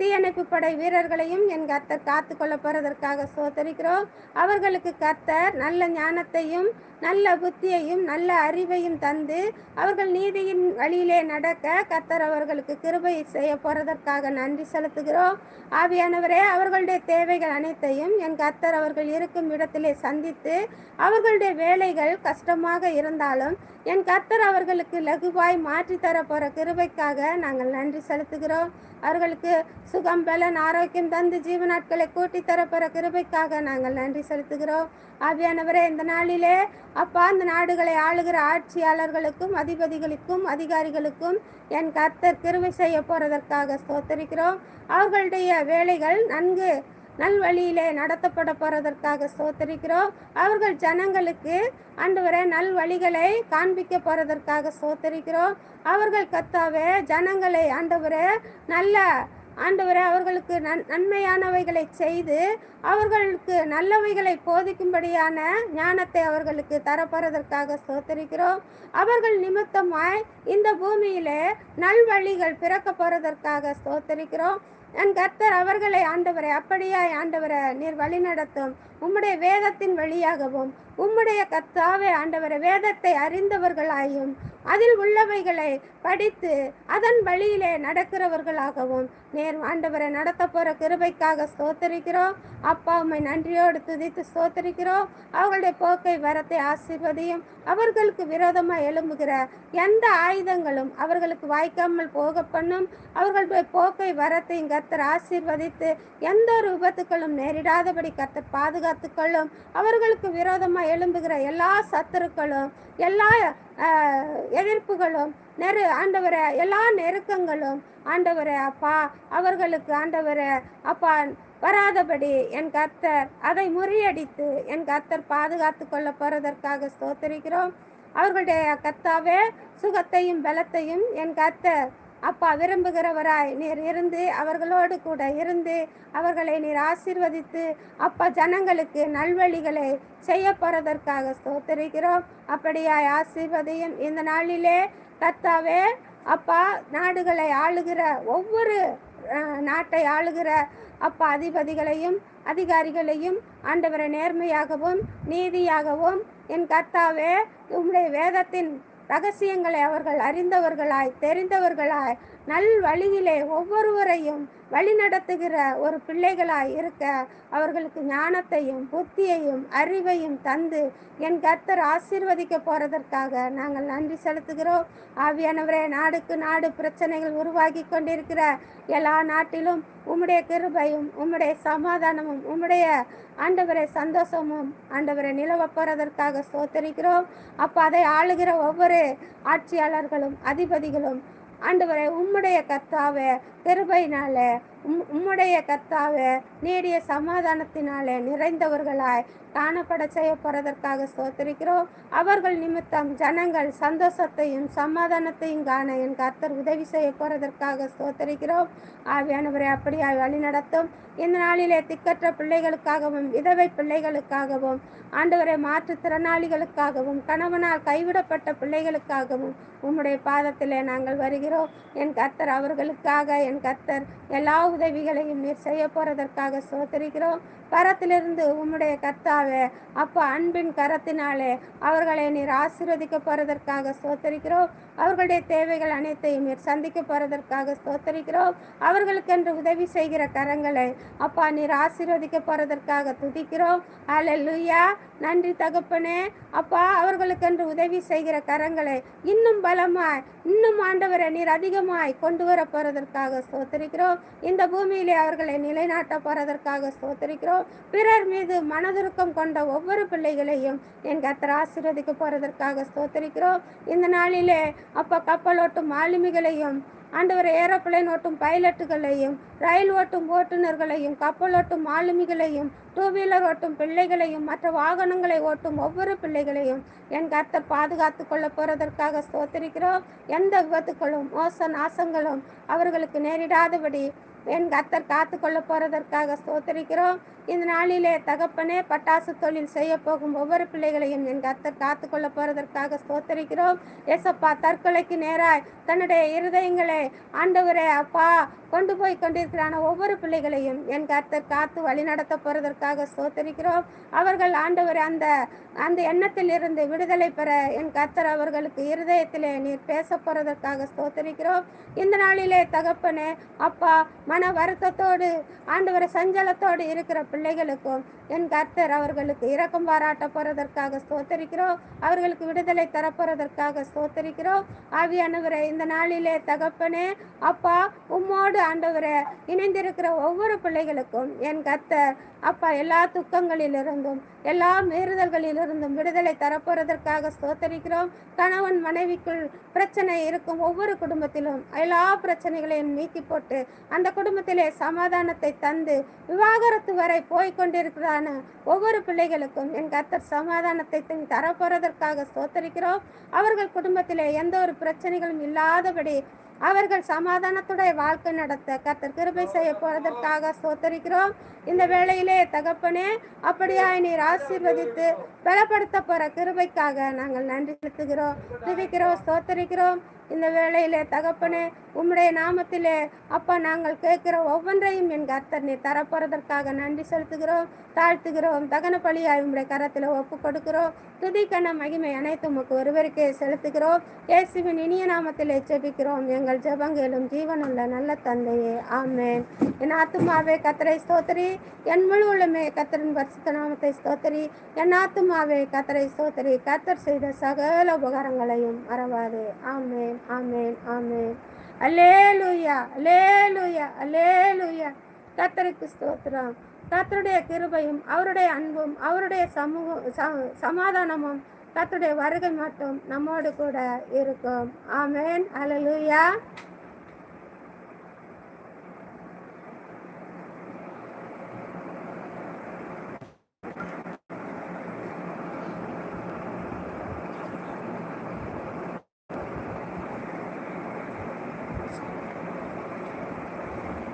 [SPEAKER 1] தீயணைப்பு படை வீரர்களையும் என் கர்த்தர் காத்து கொள்ள போகிறதற்காக ஸ்தோத்தரிக்கிறோம். அவர்களுக்கு கர்த்தர் நல்ல ஞானத்தையும் நல்ல புத்தியையும் நல்ல அறிவையும் தந்து அவர்கள் நீதியின் வழியிலே நடக்க கர்த்தர் அவர்களுக்கு கிருபை செய்ய போகிறதற்காக நன்றி செலுத்துகிறோம். ஆவியானவரே அவர்களுடைய தேவைகள் அனைத்தையும் என் கர்த்தர் அவர்கள் இருக்கும் இடத்திலே சந்தித்து அவர்களுடைய வேலைகள் கஷ்டமாக இருந்தாலும் என் கர்த்தர் அவர்களுக்கு லகுவாய் மாற்றி தர போகிற கிருபைக்காக நாங்கள் நன்றி செலுத்துகிறோம். அவர்களுக்கு சுகம் பலன் ஆரோக்கியம் தந்து ஜீவ நாட்களை கூட்டி தரப்போகிற கிருபைக்காக நாங்கள் நன்றி செலுத்துகிறோம். ஆவியானவரே இந்த நாளிலே அப்பா இந்த நாடுகளை ஆளுகிற ஆட்சியாளர்களுக்கும் அதிபதிகளுக்கும் அதிகாரிகளுக்கும் என் கர்த்தர் கிருபை செய்ய போகிறதற்காக ஸ்தோத்தரிக்கிறோம். அவர்களுடைய வேலைகள் நன்கு நல்வழியிலே நடத்தப்பட போகிறதற்காக ஸ்தோத்தரிக்கிறோம். அவர்கள் ஜனங்களுக்கு ஆண்டவரே நல்வழிகளை காண்பிக்க போகிறதற்காக ஸ்தோத்தரிக்கிறோம். அவர்கள் கர்த்தாவே ஜனங்களை ஆண்டவரே நல்ல ஆண்டவரே அவர்களுக்கு நன்மையானவைகளை செய்து அவர்களுக்கு நல்லவைகளை போதிக்கும்படியான ஞானத்தை அவர்களுக்கு தரப்போறதற்காக ஸ்தோத்தரிக்கிறோம். அவர்கள் நிமித்தமாய் இந்த பூமியிலே நல்வழிகள் பிறக்க போறதற்காக ஸ்தோத்தரிக்கிறோம். என் கர்த்தர் அவர்களை ஆண்டவரை அப்படியாய் ஆண்டவரை நீர் வழி நடத்தும் உம்முடைய வேதத்தின் வழியாகவும் உம்முடைய கர்த்தாவே ஆண்டவரை வேதத்தை அறிந்தவர்களாயும் அதில் உள்ளவைகளை படித்து அதன் வழியிலே நடக்கிறவர்களாகவும் நேர் ஆண்டவரை நடத்த போகிற கிருபைக்காக ஸ்தோத்தரிக்கிறோம். அப்பா உம்மை நன்றியோடு துதித்து ஸ்தோத்தரிக்கிறோம். அவர்களுடைய போக்கை வரத்தை ஆசீர்வதியும். அவர்களுக்கு விரோதமாக எழும்புகிற எந்த ஆயுதங்களும் அவர்களுக்கு வாய்க்காமல் போக பண்ணும். அவர்களுடைய போக்கை வரத்தையும் கர்த்தர் ஆசீர்வதித்து எந்த ஒரு விபத்துக்களும் நேரிடாதபடி கர்த்தர் பாதுகாத்து கொள்ளும். அவர்களுக்கு விரோதமாக எழும்புகிற எல்லா சத்துருக்களும் எல்லா எதிர்ப்புகளும் ஆண்டவரை எல்லா நெருக்கங்களும் ஆண்டவரே அப்பா அவர்களுக்கு ஆண்டவரே அப்பா வராதபடி என் கர்த்தர் அதை முறியடித்து என் கர்த்தர் பாதுகாத்து கொள்ள போறதற்காக ஸ்தோத்தரிக்கிறோம். அவர்களுடைய கர்த்தாவே சுகத்தையும் பலத்தையும் என் கர்த்தர் அப்பா விரும்புகிறவராய் நீர் இருந்து அவர்களோடு கூட இருந்து அவர்களை நீர் ஆசீர்வதித்து அப்பா ஜனங்களுக்கு நல்வழிகளை செய்ய போறதற்காக ஸ்தோத்தரிக்கிறோம். அப்படியாய் ஆசீர்வதியும். இந்த நாளிலே கர்த்தாவே அப்பா நாடுகளை ஆளுகிற ஒவ்வொரு நாட்டை ஆளுகிற அப்பா அதிபதிகளையும் அதிகாரிகளையும் ஆண்டவரை நேர்மையாகவும் நீதியாகவும் என் கர்த்தாவே உம்முடைய வேதத்தின் ரகசியங்களை அவர்கள் அறிந்தவர்களாய் தெரிந்தவர்களாய் நல் வழியிலே ஒவ்வொருவரையும் வழி நடத்துகிற ஒரு பிள்ளைகளாய் இருக்க அவர்களுக்கு ஞானத்தையும் புத்தியையும் அறிவையும் தந்து என் கர்த்தர் ஆசீர்வதிக்க போறதற்காக நாங்கள் நன்றி செலுத்துகிறோம். ஆவியானவரே நாடுக்கு நாடு பிரச்சனைகள் உருவாகி கொண்டிருக்கிற எல்லா நாட்டிலும் உம்முடைய கிருபையும் உம்முடைய சமாதானமும் உம்முடைய ஆண்டவரை சந்தோஷமும் ஆண்டவரை நிலவ போறதற்காக ஸ்தோத்தரிக்கிறோம். அப்போ அதை ஆளுகிற ஒவ்வொரு ஆட்சியாளர்களும் அதிபதிகளும் ஆண்டவரை உம்முடைய கர்த்தாவே கிருபையினாலே உம்முடைய கர்த்தாவே நீடிய சமாதானத்தினாலே நிறைந்தவர்களாய் காணப்பட செய்ய போறதற்காக ஸ்தோத்திரிக்கிறோம். அவர்கள் நிமித்தம் ஜனங்கள் சந்தோஷத்தையும் சமாதானத்தையும் காண என் கர்த்தர் உதவி செய்ய போறதற்காக ஸ்தோத்திரிக்கிறோம். ஆவியானவரை அப்படியாய் வழி நடத்தும். இந்த நாளிலே திக்கற்ற பிள்ளைகளுக்காகவும் விதவை பிள்ளைகளுக்காகவும் ஆண்டவரை மாற்றுத்திறனாளிகளுக்காகவும் கணவனால் கைவிடப்பட்ட பிள்ளைகளுக்காகவும் உம்முடைய பாதத்திலே நாங்கள் வருகிறோம். என் கர்த்தர் அவர்களுக்காக என் கர்த்தர் எல்லா உதவிகளையும் நீர் செய்ய போறதற்காக ஸ்தோத்திரிக்கிறோம். கரத்திலிருந்து உம்முடைய கர்த்தாவே அப்பா அன்பின் கரத்தினாலே அவர்களை நீர் ஆசீர்வதிக்க போறதற்காக ஸ்தோத்திரிக்கிறோம். அவர்களுடைய தேவைகள் அனைத்தையும் நீர் சந்திக்க போறதற்காக ஸ்தோத்திரிக்கிறோம். அவர்களுக்கென்று உதவி செய்கிற கரங்களை அப்பா நீர் ஆசீர்வதிக்க போறதற்காக துதிக்கிறோம். அல்லேலூயா. நன்றி தகப்பனே. அப்பா அவர்களுக்கென்று உதவி செய்கிற கரங்களை இன்னும் பலமாய் இன்னும் ஆண்டவரை நீர் அதிகமாய் கொண்டு வர போறதற்காக ஸ்தோத்திரிக்கிறோம். இந்த பூமியிலே அவர்களை நிலைநாட்ட போறதற்காக ஸ்தோத்திரிக்கிறோம். பிறர் மீது மனதுருக்கம் கொண்ட ஒவ்வொரு பிள்ளைகளையும் என் கர்த்தர் ஆசீர்வதிக்க போறதற்காக ஸ்தோத்திரிக்கிறோம். இந்த நாளிலே அப்பா கப்பலோட்டும் மாலுமிகளையும் ஆண்டவர் ஏரோப்ளேன் ஓட்டும் பைலட்டுகளையும் ரயில் ஓட்டும் ஓட்டுநர்களையும் கப்பலோட்டும் மாலுமிகளையும் டூ வீலர் ஓட்டும் பிள்ளைகளையும் மற்ற வாகனங்களை ஓட்டும் ஒவ்வொரு பிள்ளைகளையும் என் கர்த்தர் பாதுகாத்து கொள்ள போறதற்காக ஸ்தோத்திரிக்கிறோம். எந்த விபத்துக்களும் மோச நாசங்களும் அவர்களுக்கு நேரிடாதபடி என் கர்த்தர் காத்து கொள்ள போறதற்காக ஸ்தோத்திரிக்கிறோம். இந்த நாளிலே தகப்பனே பட்டாசு தொழில் செய்ய போகும் ஒவ்வொரு பிள்ளைகளையும் என் கர்த்தர் காத்து கொள்ள போறதற்காக ஸ்தோத்திரிக்கிறோம். ஏசப்பா தற்கொலைக்கு நேராய் தன்னுடைய இருதயங்களை ஆண்டவரே அப்பா கொண்டு போய் கொண்டிருக்கிறான ஒவ்வொரு பிள்ளைகளையும் என் கர்த்தர் காத்து வழி நடத்த போறதற்காக ஸ்தோத்திரிக்கிறோம். அவர்கள் ஆண்டவரே அந்த எண்ணத்தில் இருந்து விடுதலை பெற என் கர்த்தர் அவர்களுக்கு இருதயத்திலே நீர் பேச போறதற்காக ஸ்தோத்திரிக்கிறோம். இந்த நாளிலே தகப்பனே அப்பா மன வருத்தத்தோடு ஆண்டவரை சஞ்சலத்தோடு இருக்கிற பிள்ளைகளுக்கும் என் கர்த்தர் அவர்களுக்கு இரக்கம் பாராட்ட போறதற்காக ஸ்தோத்திரிக்கிறோம். அவர்களுக்கு விடுதலை தரப்போறதற்காக ஸ்தோத்திரிக்கிறோம். ஆவியானவரே இந்த நாளிலே தகப்பனே அப்பா உம்மோடு ஆண்டவரே இணைந்திருக்கிற ஒவ்வொரு பிள்ளைகளுக்கும் என் கர்த்தர் அப்பா எல்லா துக்கங்களிலிருந்தும் எல்லா மீறுதல்களிலிருந்தும் விடுதலை தரப்போறதற்காக ஸ்தோத்திரிக்கிறோம். கணவன் மனைவிக்குள் பிரச்சனை இருக்கும் ஒவ்வொரு குடும்பத்திலும் எல்லா பிரச்சனைகளையும் நீக்கி போட்டு அந்த குடும்பத்திலே சமாதானத்தை தந்து விவாகரத்து வரை போய்கொண்டிருக்கிறான ஒவ்வொரு பிள்ளைகளுக்கும் என் கர்த்தர் சமாதானத்தை தரப்போறதற்காக ஸ்தோத்திரிக்கிறோம். அவர்கள் குடும்பத்திலே எந்த ஒரு பிரச்சனைகளும் இல்லாதபடி அவர்கள் சமாதானத்துடைய வாழ்க்கை நடத்த கர்த்தர் கிருபை செய்ய போறதற்காக ஸ்தோத்திரிக்கிறோம். இந்த வேளையிலே தகப்பனே அப்படியாய் நீர் ஆசீர்வதித்து பலப்படுத்த போற கிருபைக்காக நாங்கள் நன்றி செலுத்துகிறோம், துதிக்கிறோம், ஸ்தோத்திரிக்கிறோம். இந்த வேளையிலே தகப்பனே உம்முடைய நாமத்திலே அப்பா நாங்கள் கேட்கிற ஒவ்வொன்றையும் என் கர்த்தர் நீர் தரப்போறதற்காக நன்றி செலுத்துகிறோம், தாழ்த்துகிறோம். தகன பலியாய் உம்முடைய கரத்தில் ஒப்பு கொடுக்கிறோம். துதிக்கன மகிமை அனைத்து உமக்கு ஒருவருக்கே செலுத்துகிறோம். இயேசுவின் இனிய நாமத்திலே ஜெபிக்கிறோம் எங்கள் ஜெபங்களும் ஜீவனுள்ள நல்ல தந்தையே, ஆமென். என் ஆத்துமாவே கர்த்தரை ஸ்தோத்திரி, என் முழு உள்ளமே கர்த்தரின் பரிசுத்த நாமத்தை ஸ்தோத்திரி. என் ஆத்துமாவே கர்த்தரை ஸ்தோத்திரி, கர்த்தர் செய்த சகல உபகாரங்களையும் மறவாதே. ஆமென், ஆமென், ஆமென். அல்லேலூயா, அல்லேலூயா, அல்லேலூயா. கர்த்தருக்கு ஸ்தோத்திரம். கர்த்தருடைய கிருபையும் அவருடைய அன்பும் அவருடைய சமாதானமும் கர்த்தருடைய வருகை மட்டும் நம்மோடு கூட இருக்கும். ஆமென், அல்லேலூயா.